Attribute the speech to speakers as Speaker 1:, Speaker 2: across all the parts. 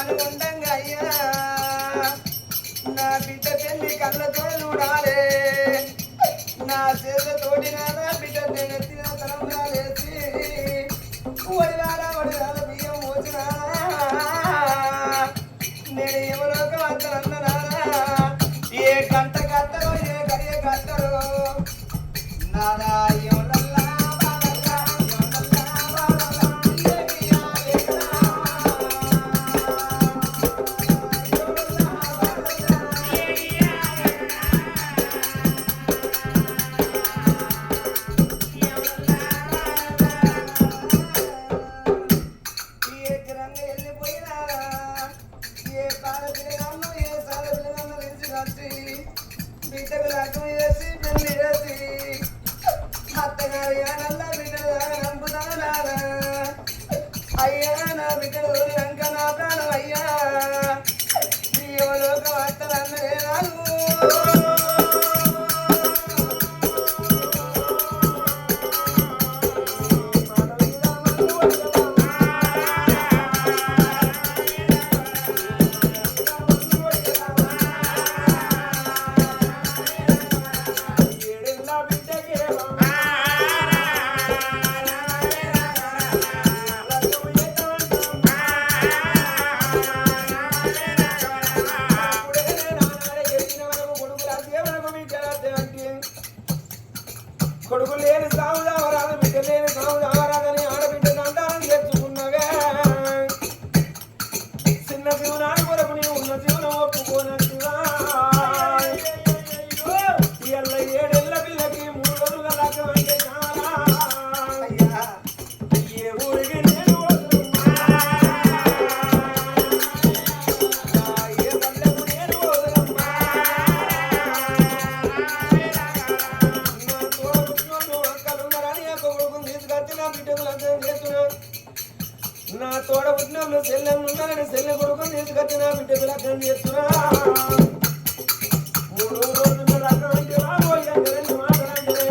Speaker 1: అనుకుంటాంగా అయ్యా నా బిడ్డ పెళ్లి కళ్ళతో చూడాలి నా చేతతోటి నా బిడ్డ నెత్తిన తలంబ్రాలేసి వడివాల బియ్యం మోసినా నేను ఎవరోక వద్దనన్నా ఏ గంట కట్టరో ఏ గడియ కట్టరో నాదా బిడ్డకు రకం వేసి పెళ్లి చేసి అత్తగారు నల్ల బిడ్డలు నంపుతాను అయ్యా నా బిడ్డలు లంక నా ప్రాణం అయ్యా జీవలోక వార్తలన్నదే నాకు కొడుకు లేని సాగు రావరాదు బిడ్డ లేని సాగు రావరాదని ఆడబిడ్డ దండాలను తెచ్చుకున్నగా చిన్న జీవనాన్ని కొరకు నీ ఉన్న జీవనం ఒప్పుకోనట్టుగా ఇళ్ళ 7 ఏళ్ల పిల్లకి 3 రోజులుగా లగ్గం అంటే చాలా ఏ ఊరికి నేను ఏ పల్లెకు నేను వదలమ్మా నా తోడ పుట్టిన సెల్లెం ఉన్నానని సెల్లె కొడుకుని తీసుకొచ్చి నా బిడ్డకు లగ్గం చేస్తున్నా 3 రోజుల లగ్గం అంటే రెండు మాటలంటే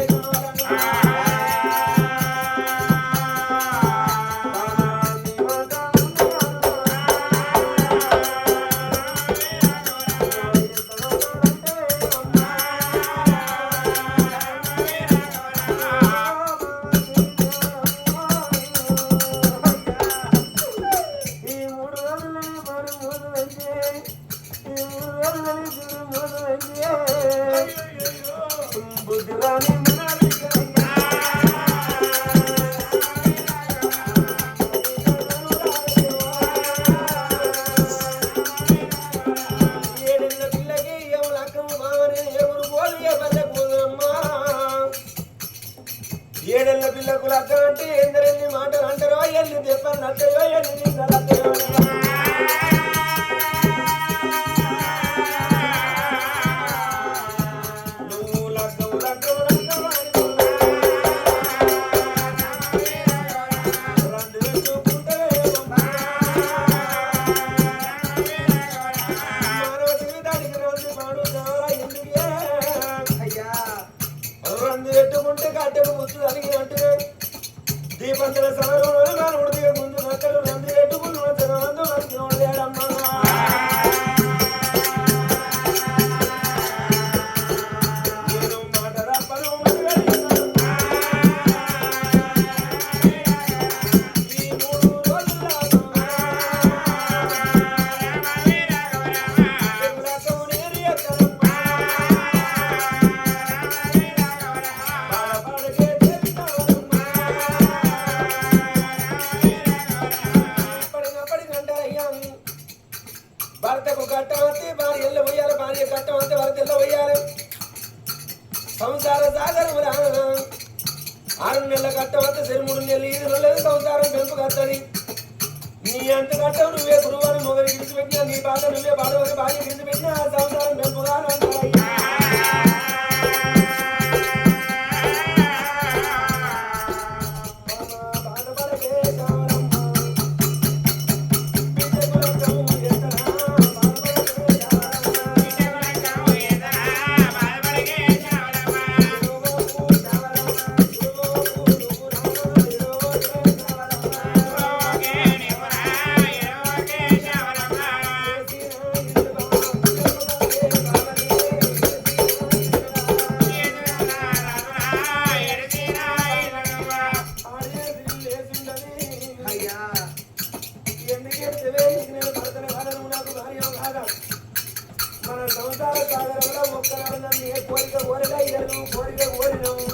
Speaker 1: ఏడెళ్ళ పిల్లకు లగ్గం అంటే ఎందరెన్ని మాటలు అంటారో ఎన్ని చెప్పాను అంటాయో ఎన్ని నిందలు అంటాయో పెట్టుకుంటే కట్టెలు ముచ్చు కలిగినట్టు దీపంతల సమరంలో నాలుగు ముందు నక్కలు నంది పెట్టుకుని మందు మంచినోడేడమ్మా నేను మాట రప్పలు ఈ 3 రోజుల్లో భర్తకు కట్టవస్తే భార్యల్లో పోయాలి భార్య కట్టవస్తే భర్తల్లో పోయాలి సంసార సాగరం 6 నెలల కట్టవస్తే సరి 3 నెలలు 5 నెలలు సంసారం పెంపు కట్టది నీ అంత కట్టవు నువ్వే గురువారి మొగలు విడిచిపెట్టినా నీ బాధ నువ్వే బాధవని భార్య విడిచిపెట్టినా సంసారం పెంపుగా లేదు కోరిక కోరినాము